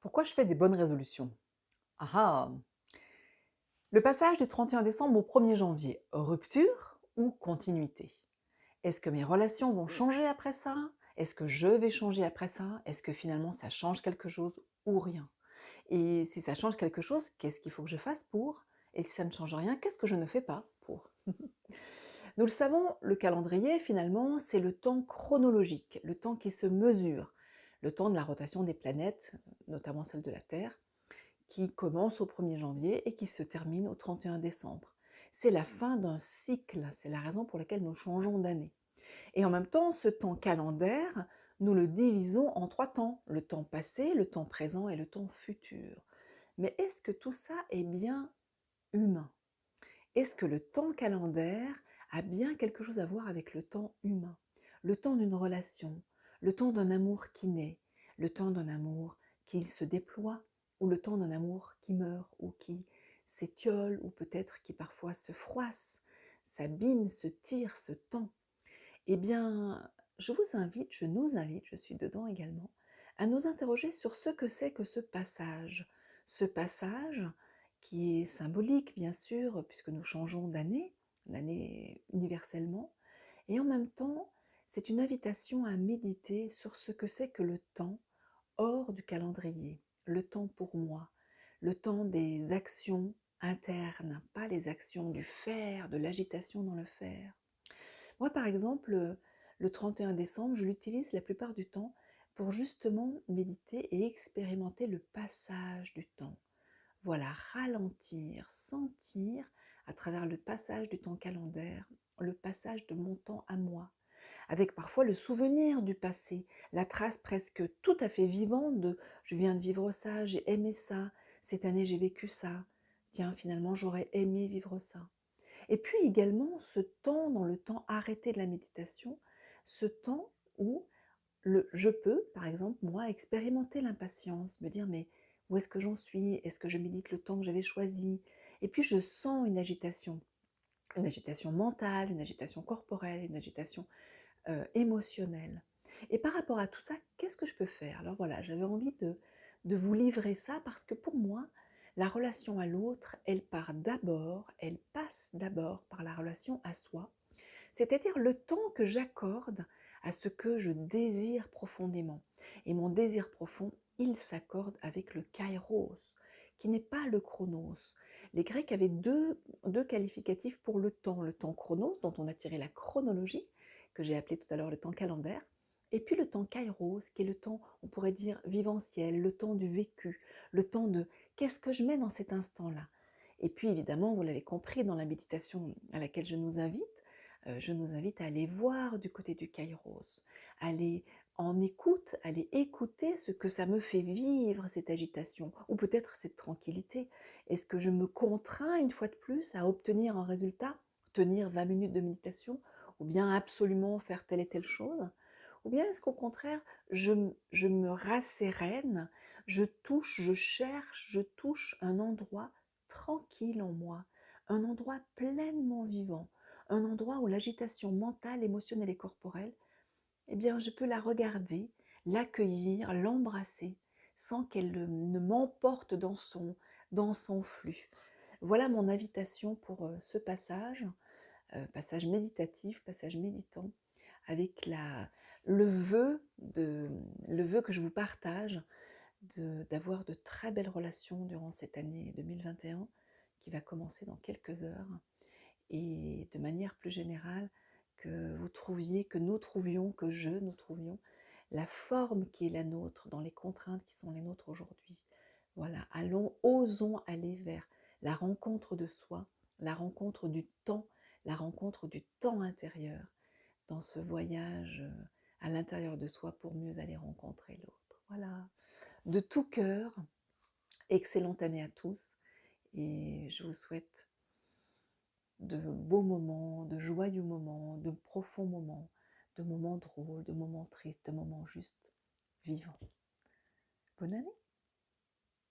Pourquoi je fais des bonnes résolutions? Ah ah! Le passage du 31 décembre au 1er janvier, rupture ou continuité? Est-ce que mes relations vont changer après ça? Est-ce que je vais changer après ça? Est-ce que finalement ça change quelque chose ou rien? Et si ça change quelque chose, qu'est-ce qu'il faut que je fasse pour? Et si ça ne change rien, qu'est-ce que je ne fais pas pour? Nous le savons, le calendrier, finalement, c'est le temps chronologique, le temps qui se mesure, le temps de la rotation des planètes, notamment celle de la Terre, qui commence au 1er janvier et qui se termine au 31 décembre. C'est la fin d'un cycle, c'est la raison pour laquelle nous changeons d'année. Et en même temps, ce temps calendaire, nous le divisons en 3 temps, le temps passé, le temps présent et le temps futur. Mais est-ce que tout ça est bien humain? Est-ce que le temps calendaire a bien quelque chose à voir avec le temps humain? Le temps d'une relation, le temps d'un amour qui naît, le temps d'un amour qui se déploie, ou le temps d'un amour qui meurt, ou qui s'étiole, ou peut-être qui parfois se froisse, s'abîme, se tire, se tend. Eh bien, je nous invite, je suis dedans également, à nous interroger sur ce que c'est que ce passage. Ce passage qui est symbolique, bien sûr, puisque nous changeons d'année universellement, et en même temps, c'est une invitation à méditer sur ce que c'est que le temps hors du calendrier, le temps pour moi, le temps des actions internes, pas les actions du faire, de l'agitation dans le faire. Moi, par exemple, le 31 décembre, je l'utilise la plupart du temps pour justement méditer et expérimenter le passage du temps. Voilà, ralentir, sentir à travers le passage du temps calendaire, le passage de mon temps à moi, avec parfois le souvenir du passé, la trace presque tout à fait vivante de je viens de vivre ça, j'ai aimé ça, cette année j'ai vécu ça, tiens, finalement j'aurais aimé vivre ça. Et puis également ce temps dans le temps arrêté de la méditation, ce temps où je peux, par exemple, moi, expérimenter l'impatience, me dire mais où est-ce que j'en suis? Est-ce que je médite le temps que j'avais choisi? Et puis je sens une agitation mentale, une agitation corporelle, une agitation émotionnelle. Et par rapport à tout ça, qu'est-ce que je peux faire? Alors voilà, j'avais envie de vous livrer ça parce que pour moi, la relation à l'autre, elle passe d'abord par la relation à soi, c'est-à-dire le temps que j'accorde à ce que je désire profondément. Et mon désir profond, il s'accorde avec le kairos, qui n'est pas le chronos. Les Grecs avaient deux qualificatifs pour le temps chronos, dont on a tiré la chronologie, que j'ai appelé tout à l'heure le temps calendaire, et puis le temps kairos, qui est le temps, on pourrait dire, viventiel, le temps du vécu, le temps de qu'est-ce que je mets dans cet instant-là. Et puis évidemment, vous l'avez compris, dans la méditation à laquelle je nous invite à aller voir du côté du kairos, aller en écoute, aller écouter ce que ça me fait vivre, cette agitation, ou peut-être cette tranquillité. Est-ce que je me contrains une fois de plus à obtenir un résultat, tenir 20 minutes de méditation, ou bien absolument faire telle et telle chose? Ou bien est-ce qu'au contraire, je me rassérène, je touche, je cherche, je touche un endroit tranquille en moi, un endroit pleinement vivant, un endroit où l'agitation mentale, émotionnelle et corporelle, eh bien, je peux la regarder, l'accueillir, l'embrasser, sans qu'elle ne m'emporte dans son flux. Voilà mon invitation pour ce passage, passage méditatif, passage méditant, avec le vœu que je vous partage d'avoir de très belles relations durant cette année 2021 qui va commencer dans quelques heures, et de manière plus générale, que vous trouviez, que nous trouvions, nous trouvions la forme qui est la nôtre dans les contraintes qui sont les nôtres aujourd'hui. Voilà, osons aller vers la rencontre de soi, la rencontre du temps, la rencontre du temps intérieur dans ce voyage à l'intérieur de soi pour mieux aller rencontrer l'autre. Voilà, de tout cœur, excellente année à tous et je vous souhaite de beaux moments, de joyeux moments, de profonds moments, de moments drôles, de moments tristes, de moments juste vivants. Bonne année!